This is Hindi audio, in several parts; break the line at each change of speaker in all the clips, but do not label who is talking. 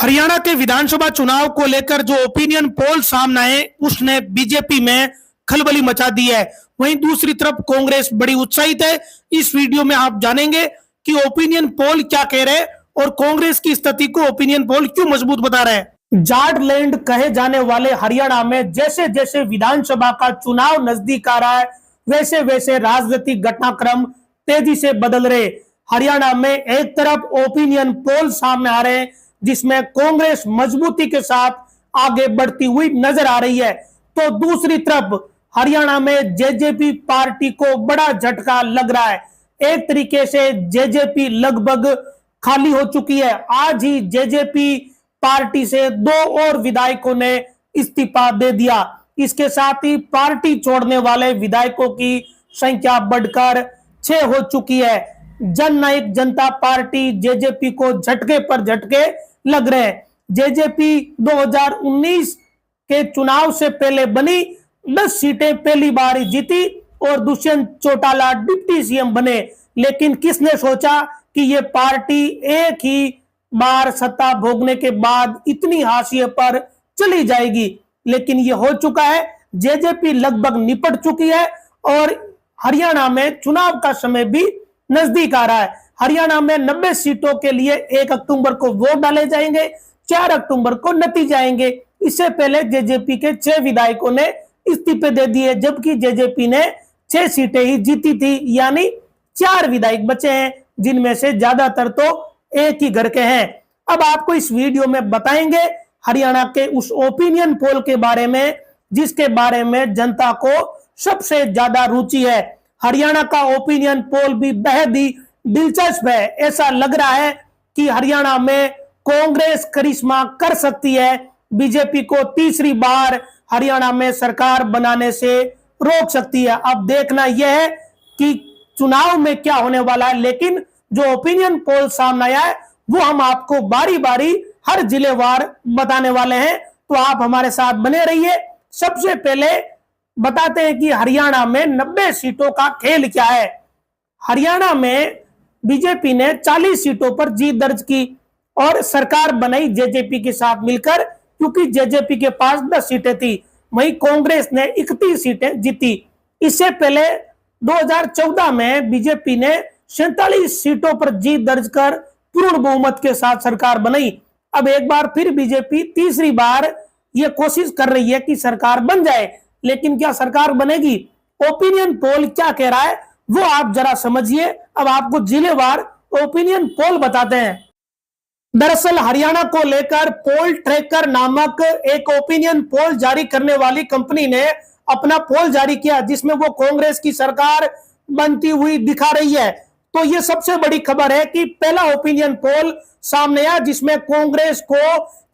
हरियाणा के विधानसभा चुनाव को लेकर जो ओपिनियन पोल सामने आए उसने बीजेपी में खलबली मचा दी है। वहीं दूसरी तरफ कांग्रेस बड़ी उत्साहित है। इस वीडियो में आप जानेंगे कि ओपिनियन पोल क्या कह रहे हैं और कांग्रेस की स्थिति को ओपिनियन पोल क्यों मजबूत बता रहे हैं। जार्डलैंड कहे जाने वाले हरियाणा में जैसे जैसे विधानसभा का चुनाव नजदीक आ रहा है वैसे वैसे राजनीतिक घटनाक्रम तेजी से बदल रहे। हरियाणा में एक तरफ ओपिनियन पोल सामने आ रहे हैं जिसमें कांग्रेस मजबूती के साथ आगे बढ़ती हुई नजर आ रही है, तो दूसरी तरफ हरियाणा में जेजेपी पार्टी को बड़ा झटका लग रहा है। एक तरीके से जेजेपी लगभग खाली हो चुकी है। आज ही जेजेपी पार्टी से 2 और विधायकों ने इस्तीफा दे दिया। इसके साथ ही पार्टी छोड़ने वाले विधायकों की संख्या बढ़कर 6 हो चुकी है। जननायक जनता पार्टी जेजेपी को झटके पर झटके लग रहे हैं। जेजेपी 2019 के चुनाव से पहले बनी 10 सीटें पहली बार जीती और दुष्यंत चौटाला डिप्टी सीएम बने, लेकिन किसने सोचा कि ये पार्टी एक ही बार सत्ता भोगने के बाद इतनी हाशिए पर चली जाएगी। लेकिन ये हो चुका है। जेजेपी लगभग निपट चुकी है और हरियाणा में चुनाव का समय भी नजदीक आ रहा है। हरियाणा में 90 सीटों के लिए 1 अक्टूबर को वोट डाले जाएंगे, 4 अक्टूबर को नतीजे आएंगे। इससे पहले जेजेपी के 6 विधायकों ने इस्तीफे दे दिए, जबकि जेजेपी ने 6 सीटें ही जीती थी, यानी 4 विधायक बचे हैं, जिनमें से ज्यादातर तो एक ही घर के हैं। अब आपको इस वीडियो में बताएंगे हरियाणा के उस ओपिनियन पोल के बारे में जिसके बारे में जनता को सबसे ज्यादा रुचि है। हरियाणा का ओपिनियन पोल भी बेहद ही दिलचस्प है। ऐसा लग रहा है कि हरियाणा में कांग्रेस करिश्मा कर सकती है, बीजेपी को तीसरी बार हरियाणा में सरकार बनाने से रोक सकती है। अब देखना यह है कि चुनाव में क्या होने वाला है, लेकिन जो ओपिनियन पोल सामने आया है वो हम आपको बारी बारी हर जिलेवार बताने वाले हैं, तो आप हमारे साथ बने रहिए। सबसे पहले बताते हैं कि हरियाणा में 90 सीटों का खेल क्या है। हरियाणा में बीजेपी ने 40 सीटों पर जीत दर्ज की और सरकार बनाई जेजेपी के साथ मिलकर, क्योंकि जेजेपी के पास 10 सीटें थी। वहीं कांग्रेस ने 31 सीटें जीती। इससे पहले 2014 में बीजेपी ने 47 सीटों पर जीत दर्ज कर पूर्ण बहुमत के साथ सरकार बनाई। अब एक बार फिर बीजेपी तीसरी बार यह कोशिश कर रही है कि सरकार बन जाए, लेकिन क्या सरकार बनेगी? ओपिनियन पोल क्या कह रहा है वो आप जरा समझिए। अब आपको जिलेवार ओपिनियन पोल बताते हैं। दरअसल हरियाणा को लेकर पोल ट्रैकर नामक एक ओपिनियन पोल जारी करने वाली कंपनी ने अपना पोल जारी किया, जिसमें वो कांग्रेस की सरकार बनती हुई दिखा रही है। तो ये सबसे बड़ी खबर है कि पहला ओपिनियन पोल सामने आया जिसमें कांग्रेस को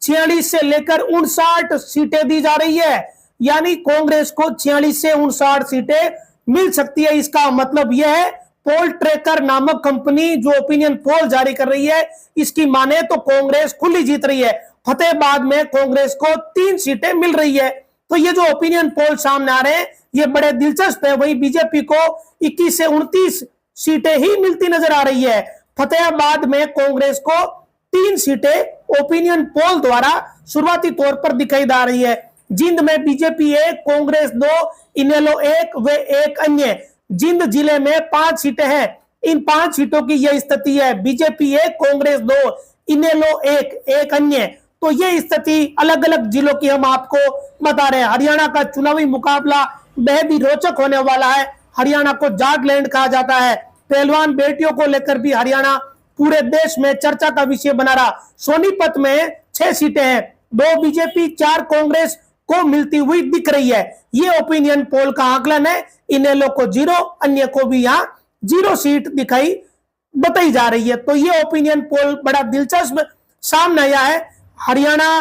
46 से लेकर 59 सीटें दी जा रही है, यानी कांग्रेस को 46 से 59 सीटें मिल सकती है। इसका मतलब यह है पोल ट्रैकर नामक कंपनी जो ओपिनियन पोल जारी कर रही है, इसकी माने तो कांग्रेस खुली जीत रही है। फतेहाबाद में कांग्रेस को 3 सीटें मिल रही है। तो ये जो ओपिनियन पोल सामने आ रहे हैं ये बड़े दिलचस्प है। वहीं बीजेपी को 21 से 29 सीटें ही मिलती नजर आ रही है। फतेहाबाद में कांग्रेस को 3 सीटें ओपिनियन पोल द्वारा शुरुआती तौर पर दिखाई दे रही है। जिंद में बीजेपी 1, कांग्रेस 2, इनेलो 1 व 1 अन्य। जिंद जिले में 5 सीटें हैं। इन 5 सीटों की यह स्थिति है, बीजेपी 1, कांग्रेस 2, इनेलो 1, 1 अन्य। तो ये स्थिति अलग अलग जिलों की हम आपको बता रहे हैं। हरियाणा का चुनावी मुकाबला बेहद ही रोचक होने वाला है। हरियाणा को जार्डलैंड कहा जाता है। पहलवान बेटियों को लेकर भी हरियाणा पूरे देश में चर्चा का विषय बना रहा। सोनीपत में 6 सीटें हैं, 2 बीजेपी 4 कांग्रेस को मिलती हुई दिख रही है। ये ओपिनियन पोल का आकलन है। इनेलो को 0, अन्य को भी यहाँ 0 सीट दिखाई बताई जा रही है। तो ये ओपिनियन पोल बड़ा दिलचस्प सामने आया है। हरियाणा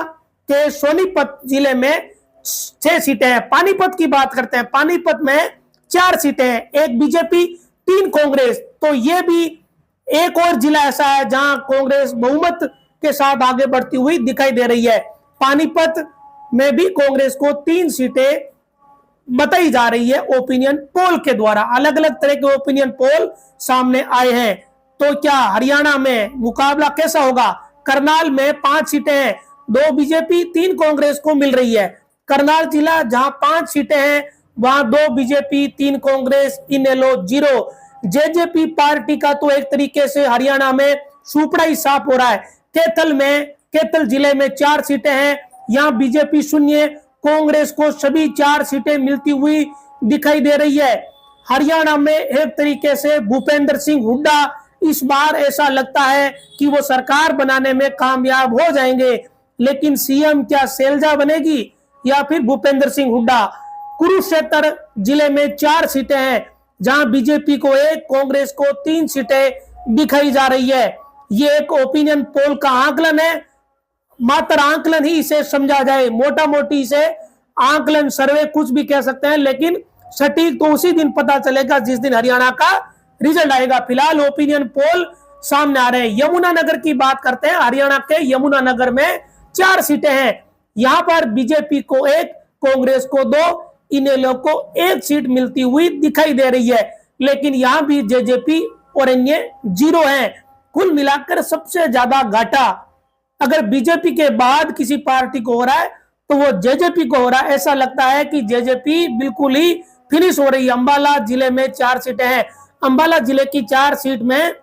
के सोनीपत जिले में 6 सीटें हैं। पानीपत की बात करते हैं। पानीपत में 4 सीटें हैं, 1 बीजेपी 3 कांग्रेस। तो ये भी एक और जिला ऐसा है जहां कांग्रेस बहुमत के साथ आगे बढ़ती हुई दिखाई दे रही है। पानीपत में भी कांग्रेस को 3 सीटें बताई जा रही है ओपिनियन पोल के द्वारा। अलग अलग तरह के ओपिनियन पोल सामने आए हैं। तो क्या हरियाणा में मुकाबला कैसा होगा? करनाल में 5 सीटें हैं, 2 बीजेपी 3 कांग्रेस को मिल रही है। करनाल जिला जहां 5 सीटें हैं वहां 2 बीजेपी 3 कांग्रेस, इनेलो 0। जेजेपी पार्टी का तो एक तरीके से हरियाणा में सुपड़ा ही साफ हो रहा है। कैथल जिले में 4 सीटें हैं, यहां बीजेपी शून्य, कांग्रेस को सभी 4 सीटें मिलती हुई दिखाई दे रही है। हरियाणा में एक तरीके से भूपेंद्र सिंह हुड्डा इस बार ऐसा लगता है कि वो सरकार बनाने में कामयाब हो जाएंगे, लेकिन सीएम क्या शैलजा बनेगी या फिर भूपेंद्र सिंह हुड्डा। कुरुक्षेत्र जिले में 4 सीटें हैं, जहां बीजेपी को 1, कांग्रेस को 3 सीटें दिखाई जा रही है। ये एक ओपिनियन पोल का आकलन है, मात्र आकलन ही इसे समझा जाए, मोटा मोटी इसे आकलन, सर्वे कुछ भी कह सकते हैं, लेकिन सटीक तो उसी दिन पता चलेगा जिस दिन हरियाणा का रिजल्ट आएगा। फिलहाल ओपिनियन पोल सामने आ रहे हैं। यमुनानगर की बात करते हैं। हरियाणा के यमुनानगर में 4 सीटें हैं, यहां पर बीजेपी को 1, कांग्रेस को 2, इनेलो को 1 सीट मिलती हुई दिखाई दे रही है, लेकिन यहां भी जेजेपी और अन्य 0 हैं। कुल मिलाकर सबसे ज्यादा घाटा अगर बीजेपी के बाद किसी पार्टी को हो रहा है तो वो जेजेपी को हो रहा है। ऐसा लगता है कि जेजेपी बिल्कुल ही फिनिश हो रही है। अंबाला जिले में 4 सीटें हैं, अंबाला जिले की 4 सीट में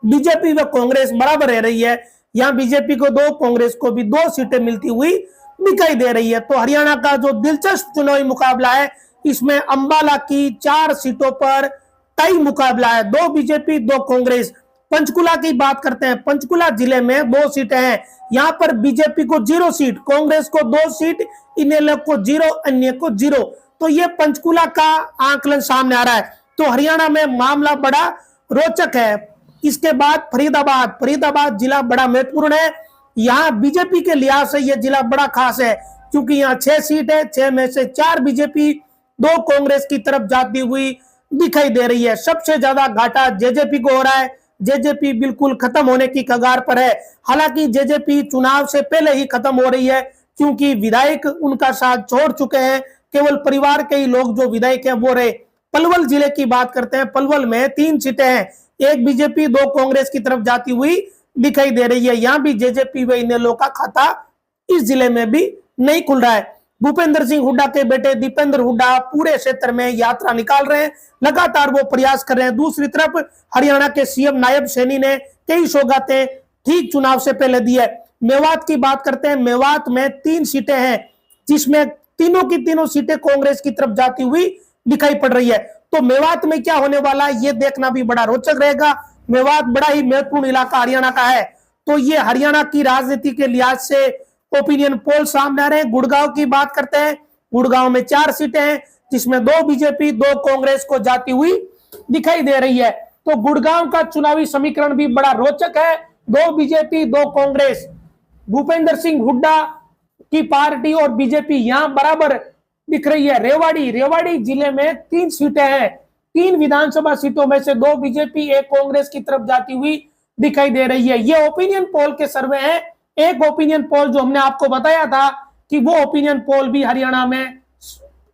बीजेपी व कांग्रेस बराबर रह रही है। यहां बीजेपी को 2, कांग्रेस को भी 2 सीटें मिलती हुई दिखाई दे रही है। तो हरियाणा का जो दिलचस्प चुनावी मुकाबला है, इसमें अंबाला की 4 सीटों पर टाई मुकाबला है, 2 बीजेपी 2 कांग्रेस। पंचकुला की बात करते हैं। पंचकुला जिले में 2 सीटें हैं, यहां पर बीजेपी को 0 सीट, कांग्रेस को 2 सीट, इनेलो को 0, अन्य को 0। तो ये पंचकुला का आंकलन सामने आ रहा है। तो हरियाणा में मामला बड़ा रोचक है। इसके बाद फरीदाबाद जिला बड़ा महत्वपूर्ण है। यहाँ बीजेपी के लिहाज से यह जिला बड़ा खास है, क्योंकि यहाँ 6 सीट है, 6 में से 4 बीजेपी 2 कांग्रेस की तरफ जाती हुई दिखाई दे रही है। सबसे ज्यादा घाटा जेजेपी को हो रहा है। जेजेपी बिल्कुल खत्म होने की कगार पर है। हालांकि जेजेपी चुनाव से पहले ही खत्म हो रही है, क्योंकि विधायक उनका साथ छोड़ चुके हैं। केवल परिवार के ही लोग जो विधायक हैं वो रहे। पलवल जिले की बात करते हैं। पलवल में 3 सीटें हैं, 1 बीजेपी 2 कांग्रेस की तरफ जाती हुई दिखाई दे रही है। यहां भी जेजेपी व इनेलो का खाता इस जिले में भी नहीं खुल रहा है। भूपेंद्र सिंह हुड्डा के बेटे दीपेंद्र हुड्डा पूरे क्षेत्र में यात्रा निकाल रहे हैं, लगातार वो प्रयास कर रहे हैं। दूसरी तरफ हरियाणा के सीएम नायब सैनी ने कई सौगातें ठीक चुनाव से पहले दी है। मेवात की बात करते हैं। मेवात में 3 सीटें हैं, जिसमें तीनों की तीनों सीटें कांग्रेस की तरफ जाती हुई दिखाई पड़ रही है। तो मेवात में क्या होने वाला है ये देखना भी बड़ा रोचक रहेगा। मेवात बड़ा ही महत्वपूर्ण इलाका हरियाणा का है। तो ये हरियाणा की राजनीति के लिहाज से ओपिनियन पोल सामने आ रहे हैं। गुड़गांव की बात करते हैं। गुड़गांव में 4 सीटें हैं, जिसमें 2 बीजेपी 2 कांग्रेस को जाती हुई दिखाई दे रही है। तो गुड़गांव का चुनावी समीकरण भी बड़ा रोचक है। 2 बीजेपी 2 कांग्रेस, भूपेंद्र सिंह हुड्डा की पार्टी और बीजेपी यहां बराबर दिख रही है। रेवाड़ी जिले में 3 सीटें हैं, 3 विधानसभा सीटों में से 2 बीजेपी 1 कांग्रेस की तरफ जाती हुई दिखाई दे रही है। ये ओपिनियन पोल के सर्वे हैं। एक ओपिनियन पोल जो हमने आपको बताया था कि वो ओपिनियन पोल भी हरियाणा में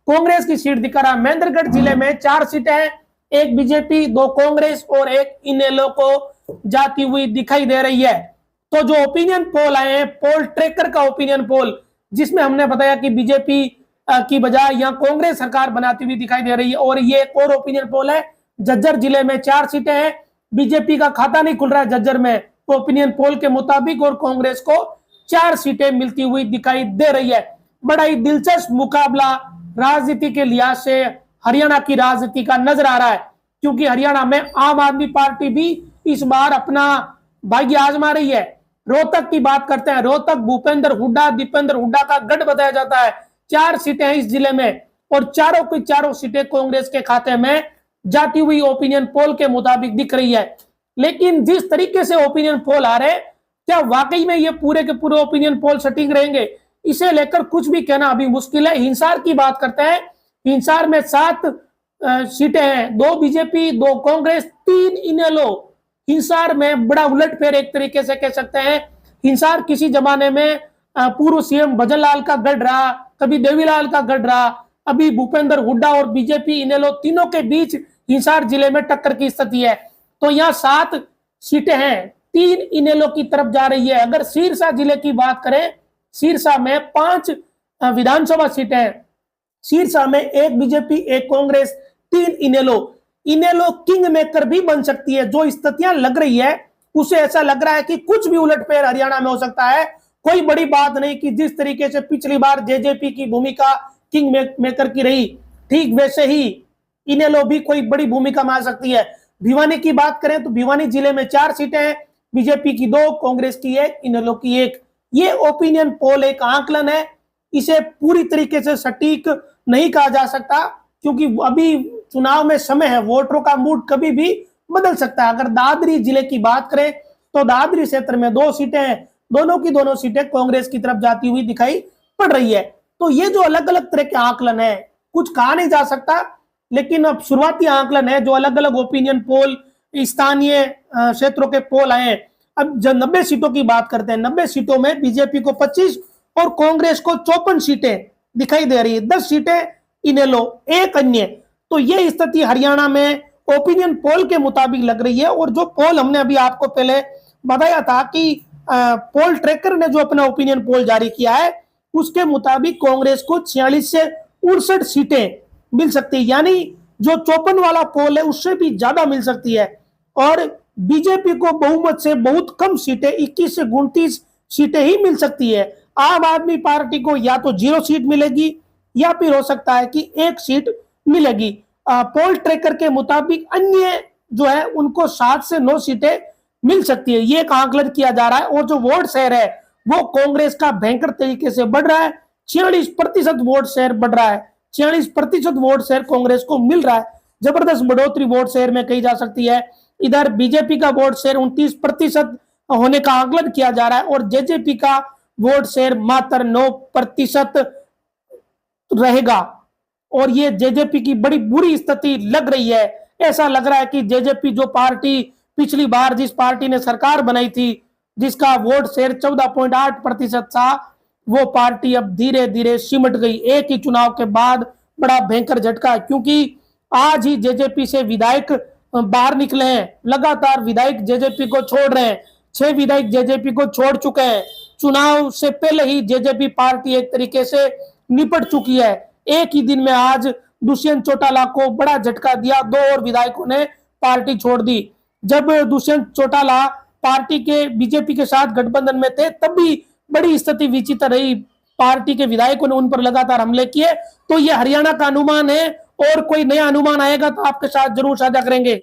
कांग्रेस की सीट दिखा रहा। महेंद्रगढ़ जिले में 4 सीटें हैं, 1 बीजेपी 2 कांग्रेस और 1 इनेलो को जाती हुई दिखाई दे रही है। तो जो ओपिनियन पोल आए हैं, पोल ट्रैकर का ओपिनियन पोल, जिसमें हमने बताया कि बीजेपी की बजाय यहाँ कांग्रेस सरकार बनाती हुई दिखाई दे रही है। और ये एक और ओपिनियन पोल है। झज्जर जिले में 4 सीटें हैं, बीजेपी का खाता नहीं खुल रहा है झज्जर में ओपिनियन पोल के मुताबिक, और कांग्रेस को 4 सीटें मिलती हुई दिखाई दे रही है। बड़ा ही दिलचस्प मुकाबला राजनीति के लिहाज से हरियाणा की राजनीति का नजर आ रहा है, क्योंकि हरियाणा में आम आदमी पार्टी भी इस बार अपना भाग्य आजमा रही है। रोहतक की बात करते हैं। रोहतक भूपेंद्र हुड्डा दीपेंद्र हुड्डा का गढ़ बताया जाता है। 4 सीटें हैं इस जिले में, और चारों की चारों सीटें कांग्रेस के खाते में जाती हुई ओपिनियन पोल के मुताबिक दिख रही है। लेकिन जिस तरीके से ओपिनियन पोल आ रहे हैं, क्या वाकई में ये पूरे के पूरे ओपिनियन पोल सटीक रहेंगे, इसे लेकर कुछ भी कहना अभी मुश्किल है। हिसार की बात करते हैं। हिसार में 7 सीटें हैं, 2 बीजेपी 2 कांग्रेस 3 इनेलो। हिसार में बड़ा उलटफेर एक तरीके से कह सकते हैं। हिसार किसी जमाने में पूर्व सीएम भजनलाल का गढ़ रहा, कभी देवीलाल का गढ़ रहा, अभी भूपेंद्र हुड्डा और बीजेपी इनेलो तीनों के बीच हिसार जिले में टक्कर की स्थिति है। तो यहाँ 7 सीटें हैं, 3 इनेलो की तरफ जा रही है। अगर सिरसा जिले की बात करें, सिरसा में 5 विधानसभा सीटें हैं। सिरसा में 1 बीजेपी, 1 कांग्रेस, 3 इनेलो। इनेलो किंग मेकर भी बन सकती है। जो स्थितियां लग रही है उसे ऐसा लग रहा है कि कुछ भी उलटफेर हरियाणा में हो सकता है। कोई बड़ी बात नहीं कि जिस तरीके से पिछली बार जेजेपी की भूमिका किंग मेकर की रही, ठीक वैसे ही इनेलो भी कोई बड़ी भूमिका में आ सकती है। भिवानी की बात करें तो भिवानी जिले में 4 सीटें हैं, बीजेपी की 2, कांग्रेस की 1, इनेलो की 1। ये ओपिनियन पोल एक आंकलन है, इसे पूरी तरीके से सटीक नहीं कहा जा सकता क्योंकि अभी चुनाव में समय है, वोटरों का मूड कभी भी बदल सकता है। अगर दादरी जिले की बात करें तो दादरी क्षेत्र में 2 सीटें हैं, दोनों की दोनों सीटें कांग्रेस की तरफ जाती हुई दिखाई पड़ रही है। तो ये जो अलग अलग तरह के आंकलन है, कुछ कहा नहीं जा सकता, लेकिन अब शुरुआती आंकलन है जो अलग अलग ओपिनियन पोल, स्थानीय क्षेत्रों के पोल आए हैं। अब जब 90 सीटों की बात करते हैं, 90 सीटों में बीजेपी को 25 और कांग्रेस को 54 सीटें दिखाई दे रही है। 10 सीटें इनेलो, 1 अन्य। तो ये स्थिति हरियाणा में ओपिनियन पोल के मुताबिक लग रही है। और जो पोल हमने अभी आपको पहले बताया था कि पोल ट्रैकर ने जो अपना ओपिनियन पोल जारी किया है उसके मुताबिक कांग्रेस को 46 से 59 सीटें मिल सकती है, यानी जो 54 वाला पोल है उससे भी ज्यादा मिल सकती है। और बीजेपी को बहुमत से बहुत कम सीटें, 21 से 29 सीटें ही मिल सकती है। आम आदमी पार्टी को या तो 0 सीट मिलेगी या फिर हो सकता है कि 1 सीट मिलेगी। पोल ट्रैकर के मुताबिक अन्य जो है उनको 7 से 9 सीटें मिल सकती है, ये एक आंकलन किया जा रहा है। और जो वोट शेयर है वो कांग्रेस का भयंकर तरीके से बढ़ रहा है, 46% वोट शेयर बढ़ रहा है, 46% वोट शेयर कांग्रेस को मिल रहा है। जबरदस्त बढ़ोतरी वोट शेयर में कही जा सकती है। इधर बीजेपी का वोट शेयर 29% होने का आकलन किया जा रहा है और जेजेपी का वोट शेयर मात्र 9% रहेगा। और ये जेजेपी की बड़ी बुरी स्थिति लग रही है। ऐसा लग रहा है कि जेजेपी जो पार्टी पिछली बार जिस पार्टी ने सरकार बनाई थी, जिसका वोट शेयर 14.8% था, वो पार्टी अब धीरे धीरे सिमट गई। एक ही चुनाव के बाद बड़ा भयंकर झटका, क्योंकि आज ही जेजेपी से विधायक बाहर निकले हैं। लगातार विधायक जेजेपी को छोड़ रहे हैं, 6 विधायक जेजेपी को छोड़ चुके हैं। चुनाव से पहले ही जेजेपी पार्टी एक तरीके से निपट चुकी है। एक ही दिन में आज दुष्यंत चौटाला को बड़ा झटका दिया, 2 और विधायकों ने पार्टी छोड़ दी। जब दुष्यंत चौटाला पार्टी के बीजेपी के साथ गठबंधन में थे तब भी बड़ी स्थिति विचित्र रही, पार्टी के विधायकों ने उन पर लगातार हमले किए। तो ये हरियाणा का अनुमान है, और कोई नया अनुमान आएगा तो आपके साथ जरूर साझा करेंगे।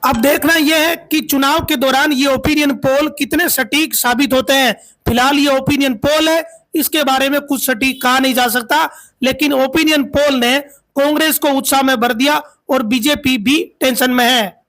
अब देखना यह है कि चुनाव के दौरान ये ओपिनियन पोल कितने सटीक साबित होते हैं। फिलहाल ये ओपिनियन पोल है, इसके बारे में कुछ सटीक कहा नहीं जा सकता, लेकिन ओपिनियन पोल ने कांग्रेस को उत्साह में भर दिया और बीजेपी भी टेंशन में है।